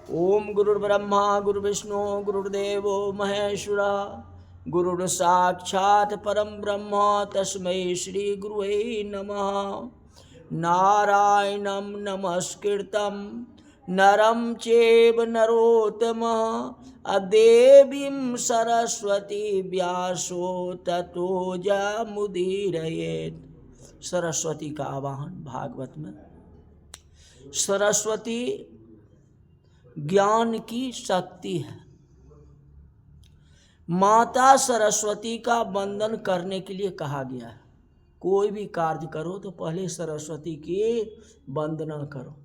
ओम गुरुर्ब्रह्मा गुरुर्विष्णु गुरुर्देवो महेश्वरा गुरुर् साक्षात् परम ब्रह्म तस्मै श्री गुरुवे नमः। नारायणं नमस्कृतं नरं चैव नरोत्तमः देवीं सरस्वती व्यासो ततो जयमुदीरयेत्। सरस्वती का आवाहन भागवत में। सरस्वती ज्ञान की शक्ति है। माता सरस्वती का वंदन करने के लिए कहा गया है। कोई भी कार्य करो तो पहले सरस्वती की वंदना करो।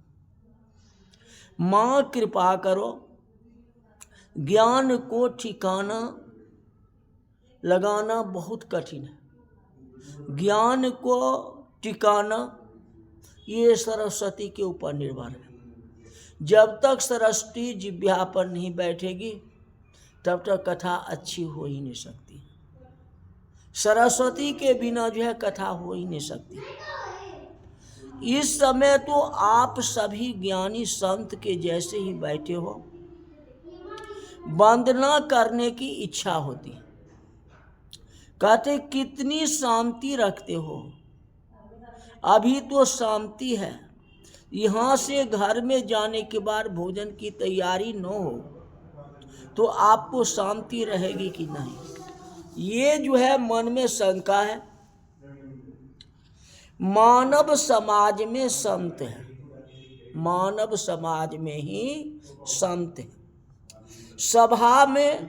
माँ कृपा करो। ज्ञान को ठिकाना लगाना बहुत कठिन है। ज्ञान को टिकाना ये सरस्वती के ऊपर निर्भर है। जब तक सरस्वती जिह्वा पर नहीं बैठेगी तब तक कथा अच्छी हो ही नहीं सकती। सरस्वती के बिना जो है कथा हो ही नहीं सकती। इस समय तो आप सभी ज्ञानी संत के जैसे ही बैठे हो, वंदना करने की इच्छा होती। कहते कितनी शांति रखते हो। अभी तो शांति है, यहाँ से घर में जाने के बाद भोजन की तैयारी न हो तो आपको शांति रहेगी कि नहीं, ये जो है मन में शंका है। मानव समाज में संत है, मानव समाज में ही संत है। सभा में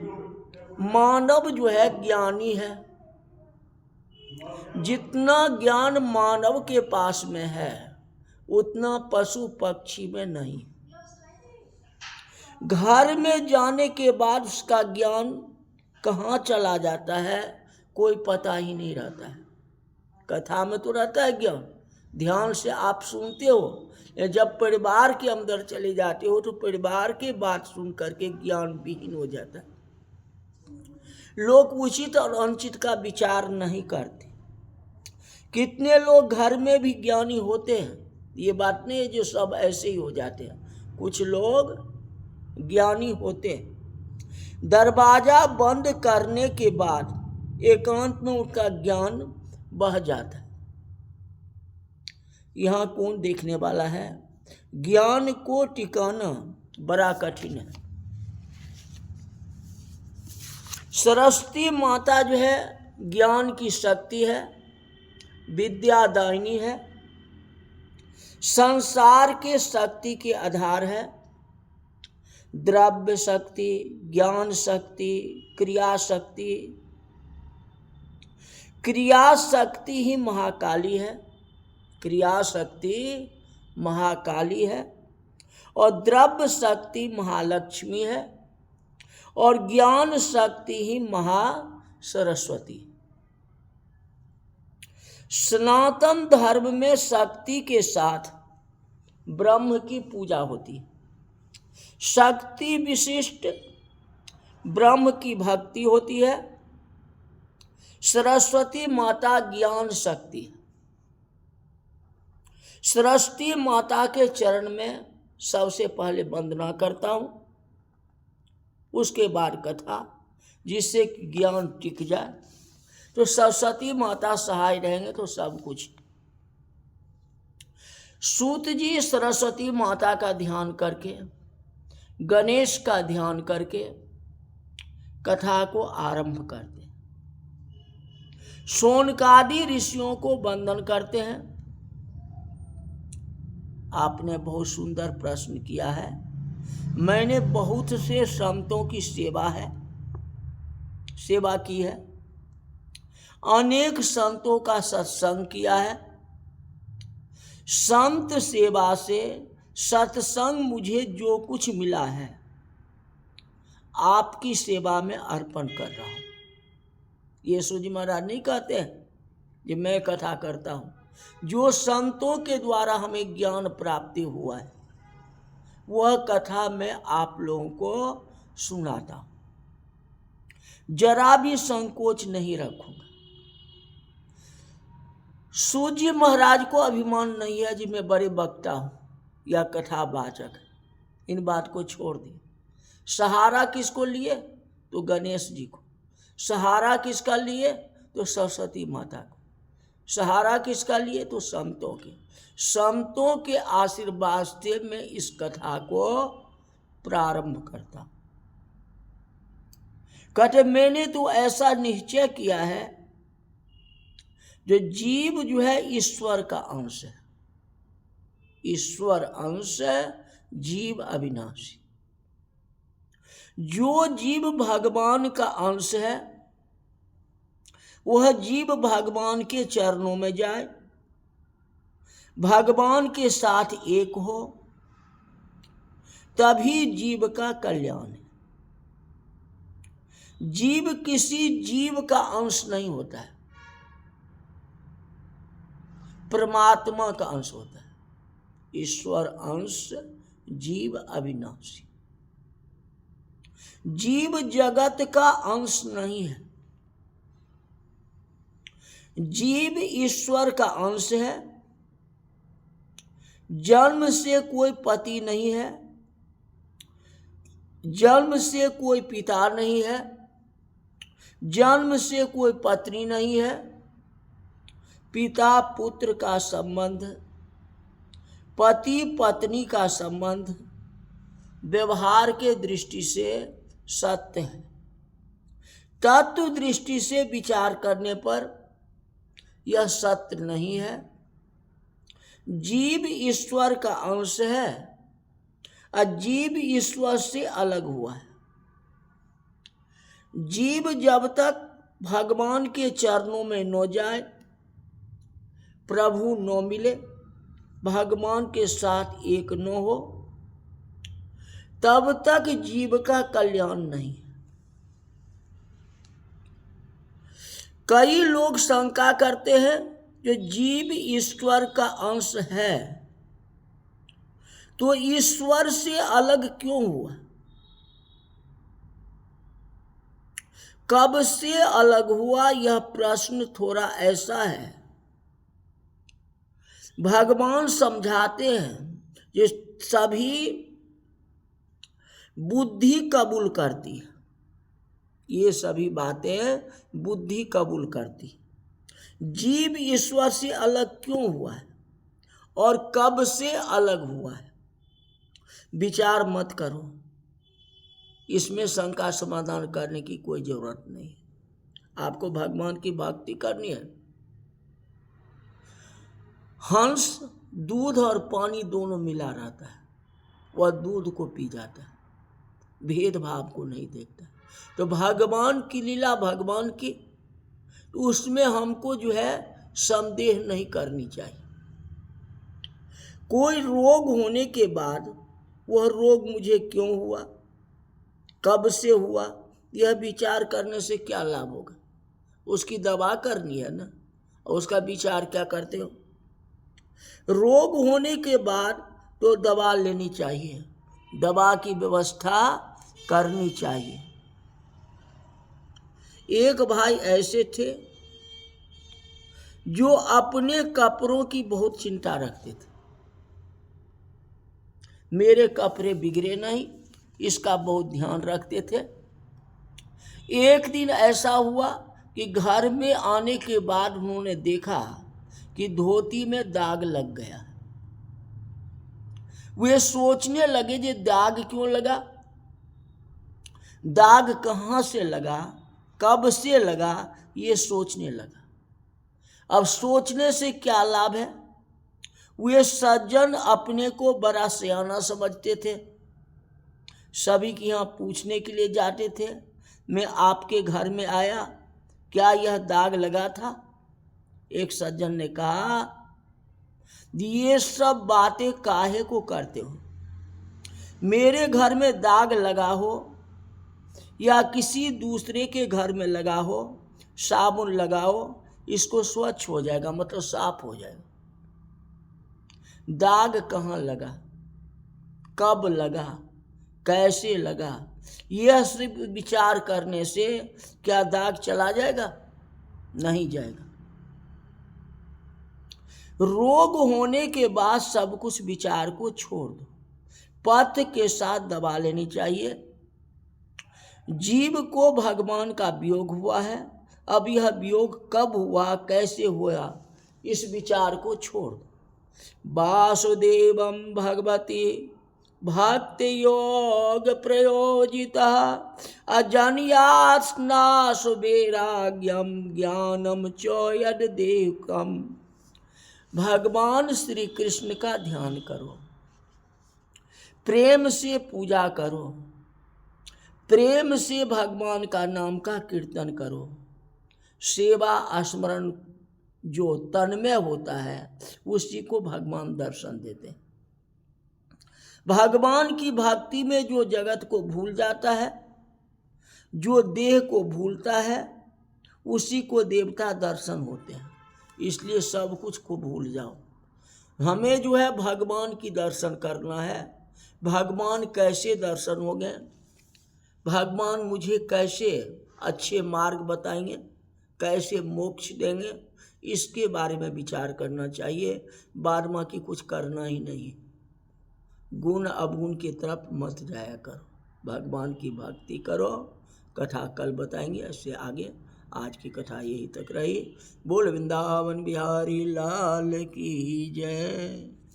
मानव जो है ज्ञानी है। जितना ज्ञान मानव के पास में है उतना पशु पक्षी में नहीं। घर में जाने के बाद उसका ज्ञान कहाँ चला जाता है कोई पता ही नहीं रहता है। कथा में तो रहता है ज्ञान, ध्यान से आप सुनते हो। जब परिवार के अंदर चले जाते हो तो परिवार की बात सुन करके ज्ञान विहीन हो जाता है। लोग उचित और अनुचित का विचार नहीं करते। कितने लोग घर में भी ज्ञानी होते हैं, ये बात नहीं है जो सब ऐसे ही हो जाते हैं। कुछ लोग ज्ञानी होते हैं, दरवाजा बंद करने के बाद एकांत में उनका ज्ञान बह जाता है। यहाँ कौन देखने वाला है? ज्ञान को टिकाना बड़ा कठिन है। सरस्वती माता जो है ज्ञान की शक्ति है, विद्यादायिनी है, संसार के शक्ति के आधार है। द्रव्य शक्ति, ज्ञान शक्ति, क्रिया शक्ति। क्रिया शक्ति ही महाकाली है, क्रिया शक्ति महाकाली है, और द्रव्य शक्ति महालक्ष्मी है, और ज्ञान शक्ति ही महासरस्वती। सनातन धर्म में शक्ति के साथ ब्रह्म की पूजा होती है। शक्ति विशिष्ट ब्रह्म की भक्ति होती है। सरस्वती माता ज्ञान शक्ति है। सरस्वती माता के चरण में सबसे पहले वंदना करता हूँ, उसके बाद कथा, जिससे ज्ञान टिक जाए। तो सरस्वती माता सहाय रहेंगे तो सब कुछ। सूत जी सरस्वती माता का ध्यान करके, गणेश का ध्यान करके कथा को आरंभ करते हैं। शौनकादि ऋषियों को वंदन करते हैं। आपने बहुत सुंदर प्रश्न किया है। मैंने बहुत से संतों की सेवा की है। अनेक संतों का सत्संग किया है। संत सेवा से, सत्संग कि जो कुछ मिला है आपकी सेवा में अर्पण कर रहा हूँ। यीशु जी महाराज नहीं कहते हैं कि मैं कथा करता हूँ, जो संतों के द्वारा हमें ज्ञान प्राप्ति हुआ है वह कथा मैं आप लोगों को सुनाता हूँ। जरा भी संकोच नहीं रखूंगा। सूजी महाराज को अभिमान नहीं है जी मैं बड़े वक्ता हूँ या कथावाचक। इन बात को छोड़ दिया। सहारा किसको लिए? तो गणेश जी को। सहारा किसका लिए? तो सरस्वती माता को। सहारा किसका लिए? तो संतों के। संतों के आशीर्वाद से मैं इस कथा को प्रारंभ करता। कहते मैंने तो ऐसा निश्चय किया है, जो जीव जो है ईश्वर का अंश है। ईश्वर अंश, जीव अविनाशी। जो जीव भगवान का अंश है, वह जीव भगवान के चरणों में जाए, भगवान के साथ एक हो, तभी जीव का कल्याण है। जीव किसी जीव का अंश नहीं होता है, परमात्मा का अंश होता है। ईश्वर अंश, जीव अविनाशी। जीव जगत का अंश नहीं है। जीव ईश्वर का अंश है। जन्म से कोई पति नहीं है, जन्म से कोई पिता नहीं है, जन्म से कोई पत्नी नहीं है। पिता पुत्र का संबंध, पति पत्नी का संबंध व्यवहार के दृष्टि से सत्य है। तत्व दृष्टि से विचार करने पर यह सत्य नहीं है। जीव ईश्वर का अंश है और जीव ईश्वर से अलग हुआ है। जीव जब तक भगवान के चरणों में न जाए, प्रभु न मिले, भगवान के साथ एक न हो, तब तक जीव का कल्याण नहीं। कई लोग शंका करते हैं, जो जीव ईश्वर का अंश है तो ईश्वर से अलग क्यों हुआ? कब से अलग हुआ? यह प्रश्न थोड़ा ऐसा है। भगवान समझाते हैं कि सभी बुद्धि कबूल करती है। ये सभी बातें बुद्धि कबूल करती। जीव ईश्वर से अलग क्यों हुआ है और कब से अलग हुआ है? विचार मत करो, इसमें शंका समाधान करने की कोई जरूरत नहीं। आपको भगवान की भक्ति करनी है। हंस दूध और पानी दोनों मिला रहता है, वह दूध को पी जाता है, भेदभाव को नहीं देखता। तो भगवान की लीला भगवान की, तो उसमें हमको जो है संदेह नहीं करनी चाहिए। कोई रोग होने के बाद वह रोग मुझे क्यों हुआ, कब से हुआ, यह विचार करने से क्या लाभ होगा? उसकी दवा करनी है ना, और उसका विचार क्या करते हो? रोग होने के बाद तो दवा लेनी चाहिए, दवा की व्यवस्था करनी चाहिए। एक भाई ऐसे थे जो अपने कपड़ों की बहुत चिंता रखते थे। मेरे कपड़े बिगड़े नहीं, इसका बहुत ध्यान रखते थे। एक दिन ऐसा हुआ कि घर में आने के बाद उन्होंने देखा कि धोती में दाग लग गया। वे सोचने लगे ये दाग क्यों लगा, दाग कहाँ से लगा, कब से लगा, ये सोचने लगा। अब सोचने से क्या लाभ है? वे सज्जन अपने को बड़ा सियाना समझते थे, सभी के यहाँ पूछने के लिए जाते थे, मैं आपके घर में आया, क्या यह दाग लगा था? एक सज्जन ने कहा, ये सब बातें काहे को करते हो? मेरे घर में दाग लगा हो या किसी दूसरे के घर में लगा हो, साबुन लगाओ, इसको स्वच्छ हो जाएगा, मतलब साफ हो जाएगा। दाग कहाँ लगा, कब लगा, कैसे लगा, यह सिर्फ विचार करने से क्या दाग चला जाएगा? नहीं जाएगा। रोग होने के बाद सब कुछ विचार को छोड़ दो, पथ के साथ दबा लेनी चाहिए। जीव को भगवान का वियोग हुआ है, अब यह वियोग कब हुआ, कैसे हुआ, इस विचार को छोड़ दो। वासुदेवम भगवती भक्ति योग प्रयोजिता अजन्यात् नाशो वैराग्यम ज्ञानम च यद देवकम। भगवान श्री कृष्ण का ध्यान करो, प्रेम से पूजा करो, प्रेम से भगवान का नाम का कीर्तन करो। सेवा स्मरण जो तन में होता है उसी को भगवान दर्शन देते हैं। भगवान की भक्ति में जो जगत को भूल जाता है, जो देह को भूलता है, उसी को देवता दर्शन होते हैं। इसलिए सब कुछ को भूल जाओ। हमें जो है भगवान की दर्शन करना है। भगवान कैसे दर्शन होंगे, भगवान मुझे कैसे अच्छे मार्ग बताएंगे, कैसे मोक्ष देंगे, इसके बारे में विचार करना चाहिए। बाद बाकी कुछ करना ही नहीं। गुण अवगुण की तरफ मत जाया करो, भगवान की भक्ति करो। कथा कल बताएंगे, इससे आगे। आज की कथा यही तक रही। बोल वृंदावन बिहारी लाल की जय।